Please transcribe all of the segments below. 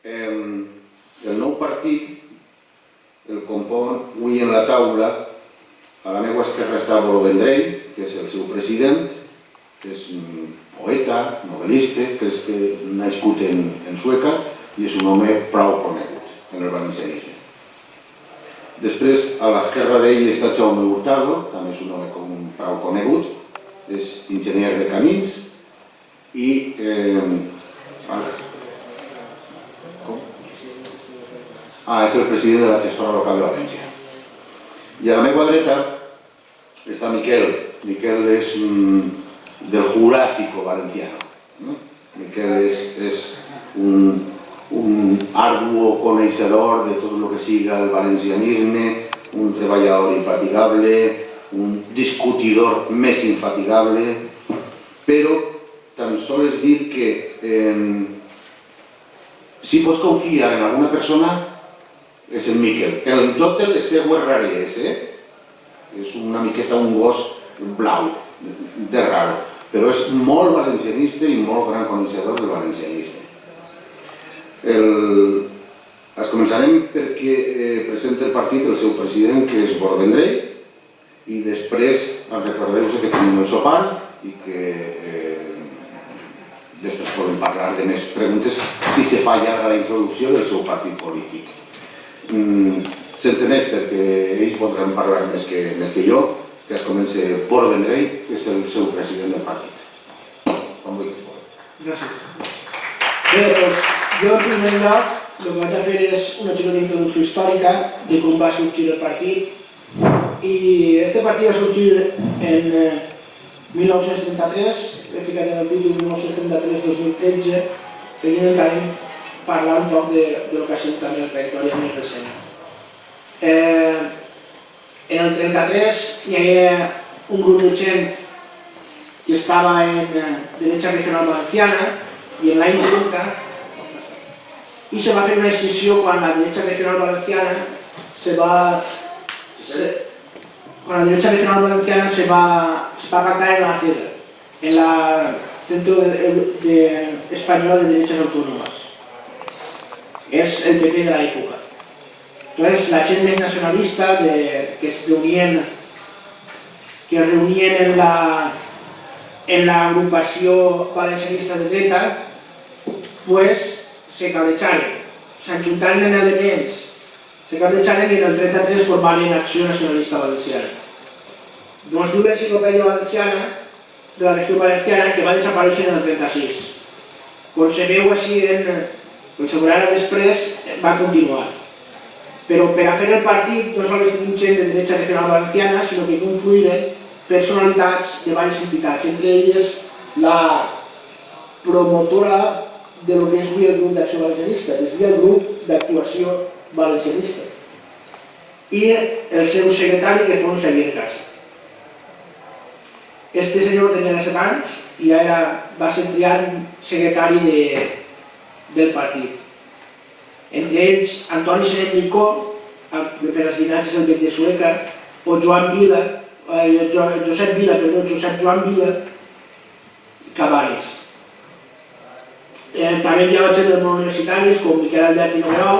El nou partit el compon avui en la taula. A la meva esquerra està Bolo Vendrell, que és el seu president, que és un poeta, novel·lista, que ha nascut en Sueca i és un home prou conegut en el valencianisme. Després, a l'esquerra d'ell està Jaume Hurtado, també és un home prou conegut, és enginyer de camins i... és el president de la gestora local de València. I a la meva dreta està Miquel. Miquel és del Jurásico valenciano. Miquel és un arduo coneixedor de tot el que siga el valencianisme, un treballador infatigable, un discutidor més infatigable, però tan sols dir que si pots confiar en alguna persona és el Miquel. En tot de les seues rarees, és una miqueta un gos blau, de raro, però és molt valencianista i molt gran coneixedor del valencianisme. Es començarem perquè presenta el partit el seu president, que és Bolo Vendrell, i després recordeu-vos que tenim el sopar i que després podem parlar de més preguntes si se fa llarga la introducció del seu partit polític. Sense més, perquè ells podran parlar més que jo, que es comença Bolo Vendrell, que és el seu president del partit. Com vull que es pot. Gràcies. Bé, doncs, jo en primer lloc el que vaig a fer és una xicota introducció històrica de com va sorgir el partit. I este partit va sorgir en 1933, he ficat en el títol 1933-2013, perquè entenem parlar un poc de lo que ha sigut també la trajectòria més recent. En el 33 hi havia un grup de gent que estava en Derecha Regional Valenciana i en l'any 30 i se va fer una decisió quan la Derecha Regional Valenciana se va pactar en la CEDA, en la Centro Español de Derechas Autónomas. Es el PP de la época. Entonces, la gent més nacionalista que es reunien en la agrupació valencianista de dreta, pues se cabrejaren, s'enjuntaren en elements, se cabrejaren i en el 33 formaren Acció Nacionalista Valenciana. Nos diu l'enciclopèdia valenciana de la regió valenciana que va desaparèixer en el 36. Com se veu així com se veurà després, va continuar. Però per a fer el partit no sols tenim gent de Derecha Regional Valenciana, sinó que confluïren personalitats de diverses entitats, entre elles la promotora de lo que és avui el grup d'acció valencianista, és a dir, el grup d'actuació valencianista, i el seu secretari, que fou Xavier Casa. Este senyor tenia 17 anys i va ser triat secretari del partit. Entre ells, Antoni Senet Micó, per les dinàcies del bec de Sueca, o Josep Joan Vila Cabanes. També hi havia gent del món universitaris, com Miquel Albert i Noguerol,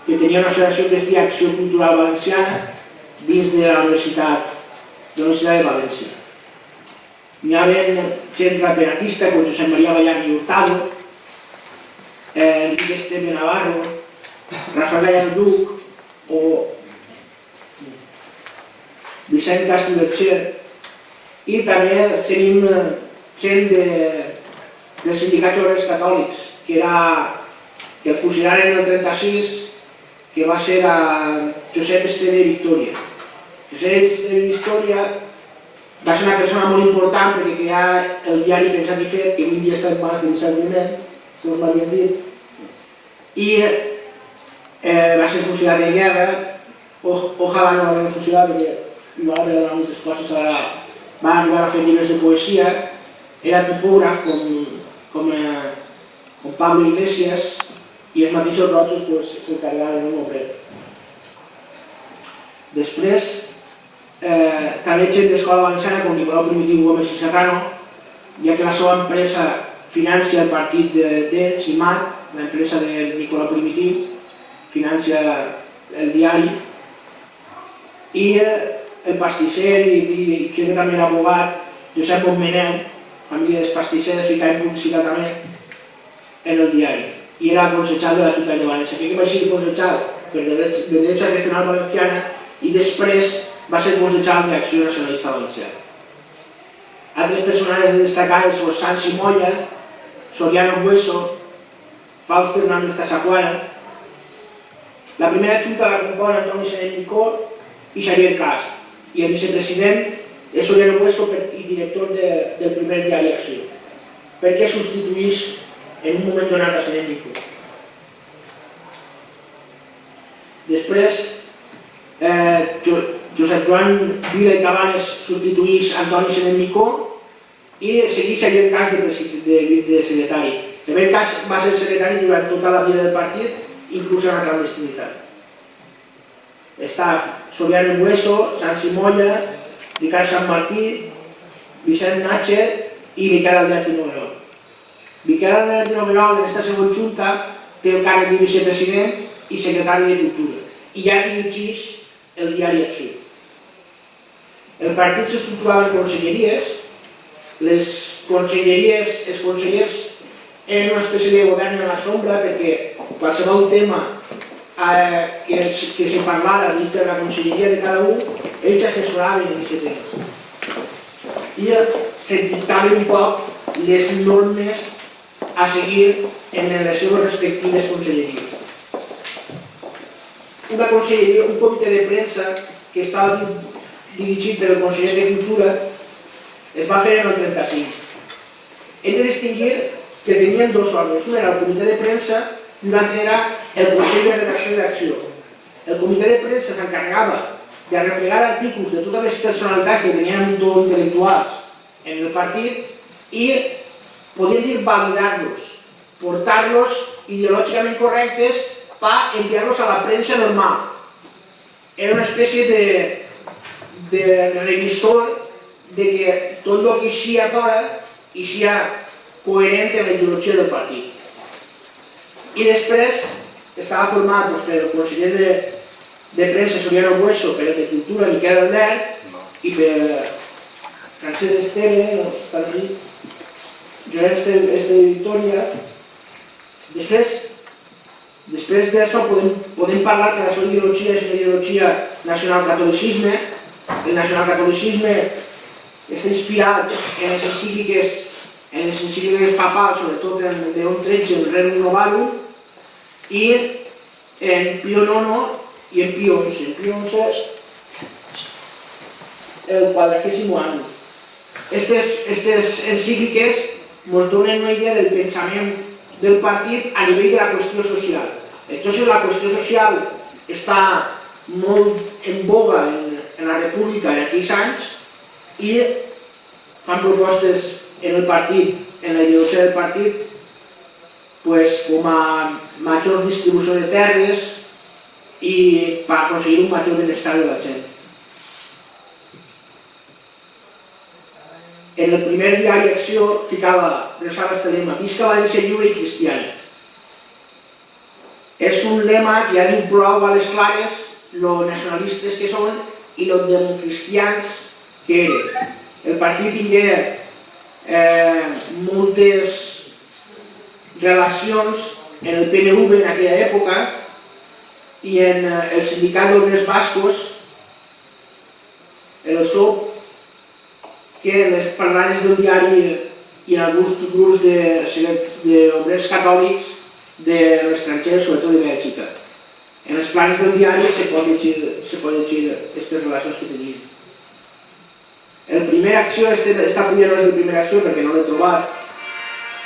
que tenia una associació que es deia Acció Cultural Valenciana dins de la Universitat de València. Hi havia gent rapenatista, com Josep Maria Ballar i Hurtado, Enrique Esteve Navarro, Rafael Gallardo Duc o Vicent Castro Bercher, i també tenim gent dels sindicats obrers catòlics, que el fusilaren en el 36, que va ser a Josep Esteve de Victòria. Josep Esteve de Victòria va ser una persona molt important perquè creà el diari Pensat i Fet, que avui dia està en mans de l'Isaac Lliment, segons m'havien dit, i va ser fusilat en guerra. Ojalà no l'havien fusilat perquè hi va haver moltes coses. Va arribar a fer llibres de poesia, era tipògraf com Pablo Iglesias, i els mateixos Rojos s'encarregaren d'un obrer. Després, també gent d'Escola Valenciana com Nicolau Primitiu Gómez i Serrano, ja que la seva empresa financia el partit d'ells, IMAT, l'empresa de Nicola Primitiu, financia el diari, i el pastisser i crec que també l'abogat Josep Montmeneu, família dels pastissers, ficava en publicitat també en el diari. I era consejal de l'Ajuntament de València. Crec que va ser consejal per Derecha Regional Valenciana i després va ser consejal d'Acció Nacionalista Valenciana. Altres personatges destacats són Sansi Moya, Soriano Bueso, Fausto Hernández Casacuana. La primera junta la compon Antoni Senet Micó i Xavier Cast, i el vicepresident és Soriano Bueso i director del primer diari Acció. Per què substituís en un moment donat a Senet Micó? Després, Josep Joan Vila i Cabanes substituís Antoni Senet Micó i segueix Xavier Cast de secretari. Xavier Cast va ser secretari durant tota la vida del partit, inclús en la clandestinitat. Està Soriano Bueso, Sansi Moya, Ricard Sant Martí, Vicent Natcher i Miquel Alberti Nomenol. Miquel Alberti Nomenol en aquesta segona junta té el càrrec de vicepresident i secretari de Cultura i ja dirigeix el diari Acció. El partit s'estructurava en conselleries. Els consellers eren una espècie de govern a la sombra perquè qualsevol tema que se parlara dintre de la conselleria de cada un, ells assessoraven en aquest tema. I se dictaven un poc les normes a seguir en les seves respectives conselleries. Un comitè de premsa que estava dirigit per el conseller de Cultura es va fer en el 35. Hem de distingir que tenien dos òrgans. Un era el comitè de premsa i un altre era el Consell de Redacció d'Acció. El comitè de premsa s'encarregava de replegar articles de totes les personalitats que tenien un do intel·lectuals en el partit i, podríem dir, validar-los, portar-los ideològicament correctes per enviar-los a la premsa normal. Era una espècie de revisor de que tot el que eixia fora eixia coherent amb la ideologia del partit. I després estava format per el conseller de premsa Soriano Bueso, per el de Cultura Miquel Albert i per Francesc Esteve, Joan Esteve de Victòria. Després d'això podem parlar que la seva ideologia és una ideologia nacional-catolicisme. El nacional-catolicisme està inspirat en les encícliques papals, sobretot en León XIII, el Rerum Novarum, i en Pío IX i en Pío XI. En Pío XI, el 40è any. Aquestes encícliques ens donen una idea del pensament del partit a nivell de la qüestió social. Entonces la qüestió social està molt en boga en la república en aquells anys i fan propostes en el partit, en la ideologia del partit, com a major distribució de terres i per aconseguir un major benestar de la gent. En el primer diari Acció ficava este lema: Visca València lliure i cristiana. És un lema que ja diu prou a les clares lo nacionalistes que són i lo democristians que eren. El partit tingué moltes relacions en el PNV en aquella època i en el sindicat d'obrers bascos, el SOP, que en les parlades del diari i en alguns grups d'obrers catòlics de l'estranger, sobretot de Bèlgica. En les planes del diari se pot llegir aquestes relacions que tenien. El primer Acció, esta fulla no és el primer Acció perquè no l'he trobat.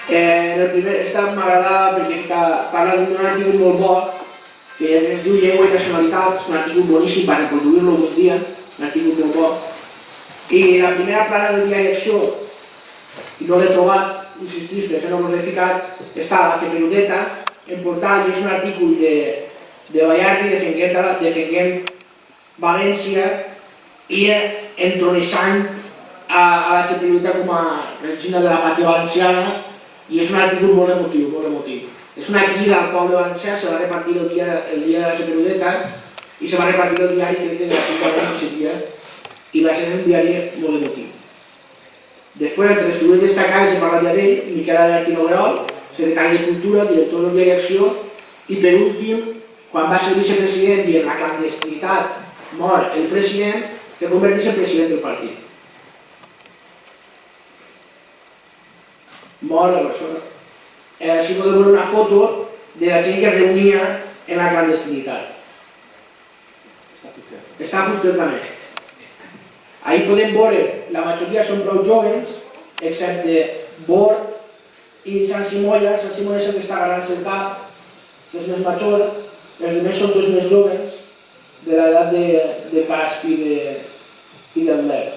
Esta m'agrada perquè parla d'un article molt bo que es diu Llengua i Nacionalitat, un article boníssim per reproduir-lo avui dia, un article molt bo. I la primera plana del diari Acció, i no l'he trobat, insistís, per això no l'he ficat, està a la Xeperudeta, en portal, i és un article de Ballardi defenguent València i entronissant a la Xeperudeta com a regina de la pàtria valenciana, i és un article molt emotiu, molt emotiu. És una crida al poble valencià, se va repartir el dia de la Superudeta i se va repartir el diari que de la ciutat de dia i va ser un diari molt emotiu. Després, entre les figures destacades, he parlat ja d'ell, Miquel Arquinoverol, secretari de Cultura, director del diari Acció, i per últim, quan va ser vicepresident i en la clandestinitat mor el president, que converteix en president del partit. Mor la persona. Així podeu veure una foto de la gent que es reunia en la clandestinitat. Està a Fuster també. Ahí podem veure, la majoria són prou joves, excepte Bort i Sant Simolla. Sant Simolla és el que està agarrant-se el cap, és més major, els altres són dos més joves, de l'edat de Casp i del Ler.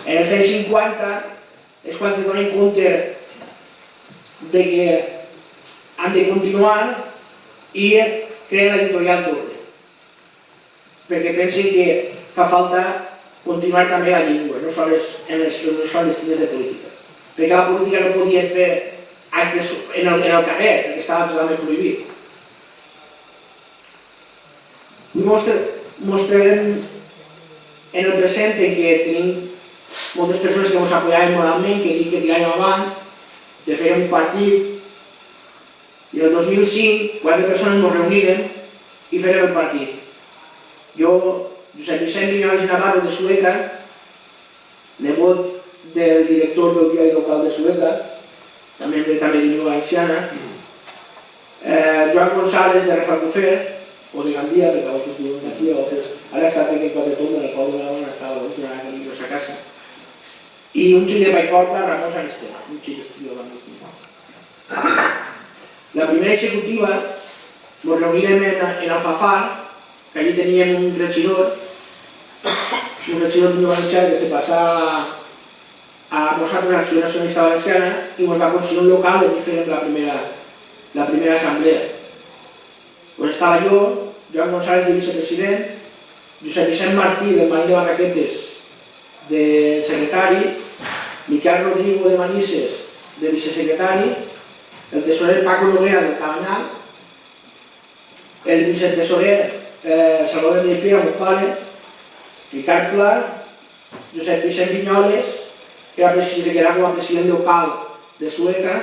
En els anys 50 és quan es donen compte de que han de continuar i creen l'editorial Torre, perquè pensen que fa falta continuar també la llengua, no sols en les clandestines de política, perquè la política no podien fer actes en el carrer, perquè estava totalment prohibit. Mostrarem en el present en què tenim moltes persones que ens apoyaven moralment, que tiràvem avant, de fer un partit, i el 2005 4 persones ens reunirem i farem el partit. Jo, Josep Vicent Viñoles Navarro de Sueca, nebot del director del diari local de Sueca, també de Llingua Valenciana, Joan González de Rafacofer, o de Gandia, perquè a vegades diuen aquí, ara està tècnic de tot, en el poble de la Bona estava a la casa, i un xic de Paiporta, Ramon Sant Esteve, un xic d'estiu de la La primera executiva ens reunirem en Alfafar, que allí teníem un regidor d'Unió Valenciana que se passava a nosaltres a l'Acció Nacionalista Valenciana i ens va construir un local on fèiem la primera assemblea. Pues estava jo, Joan González de vicepresident, Josep Vicent Martí del Marí de Barraquetes de secretari, Miquel Rodrigo de Manises de vicesecretari, el tesorer Paco Noguera del Cabanyal, el vicetesorer Salvador de Piera, mon pare, Ricard Pla, Josep Vicent Viñoles, que era com a president local de Sueca,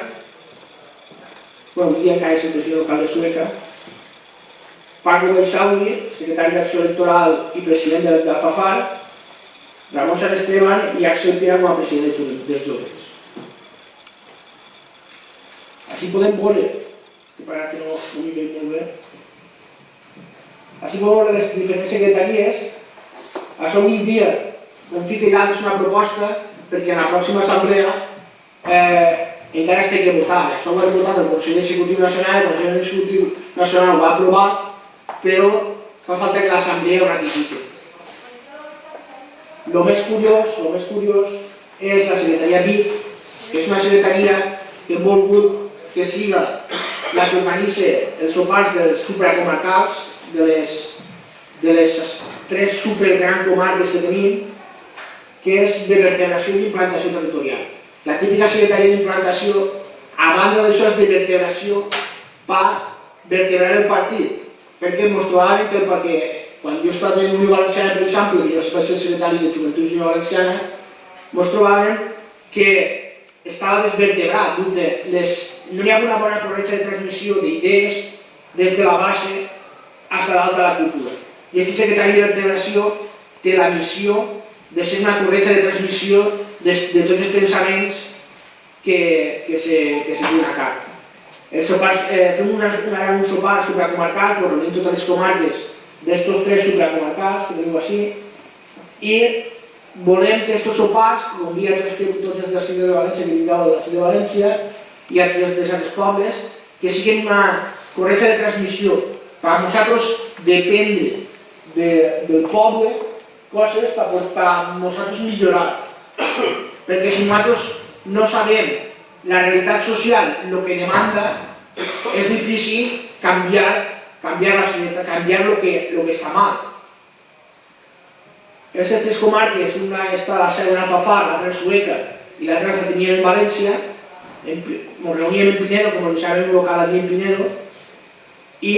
avui dia encara és el president local de Sueca, Paco Beixauli, secretari d'Acció Electoral i president d'Alfafar, Ramon Sant Esteban i Axel Pera com a president dels joves. Així podem veure, que para que no ho veiem molt bé, així podem veure les diferents secretaries. Això avui dia, com fica ja, és una proposta perquè en la pròxima assemblea encara es té que votar. Això ho ha votat el Consell Executiu Nacional, el Consell Executiu Nacional ho va aprovar, però fa falta que l'assemblea ho ratifiqui. El més curiós és la secretaria BIC, que és una secretaria que hem volgut que siga la que organitza els sopars dels supracomarcals de les 3 supergrans comarques que tenim, que és de vertebració i implantació territorial. La típica secretaria d'implantació, a banda d'això, és de vertebració per vertebrar el partit, perquè ens trobaven que quan jo estava en Unió Valenciana, per exemple, i jo vaig ser secretari de Joventut Unió Valenciana, ens trobaven que estava desvertebrat, no hi ha una bona corretja de transmissió d'idees des de la base fins a l'alta de la cúpula. I aquest secretari de vertebració té la missió de ser una corretja de transmissió de tots els pensaments que se duen a cap. Fem un sopar supracomarcal, que reunim totes les comarques d'estos 3 supracomarcals, que tenim així, i volem que aquests sopars, com hi ha tots els de la ciutat de València, que vindran de la ciutat de València, i altres dels altres pobles, que siguin una corretja de transmissió. Per nosaltres dependre del poble coses per nosaltres millorar. Perquè si nosaltres no sabem la realitat social, el que demanda, és difícil canviar la societat, canviar el que està mal. Aquestes 3 comarques, una està a la Seu en Alfafar, l'altra en Sueca i l'altra la teníem en València, Nos reuníem en Pinedo, com ens deixàvem un local allí en Pinedo, i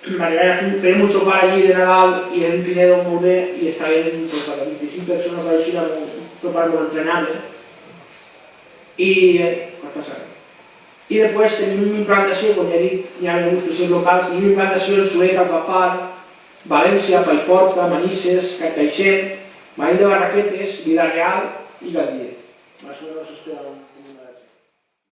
fèiem un sopar allí de Nadal i en Pinedo molt bé, i estàvem 25 persones a l'així, un sopar molt entrenable. I després tenim una implantació, com ja he dit, hi ha hagut pressions locals, tenim una implantació en Suec, Alfafar, València, Paiporta, Manises, Carcaixent, Marín de Barraquetes, Vila-real i Gandia. Más o menos esperàvem.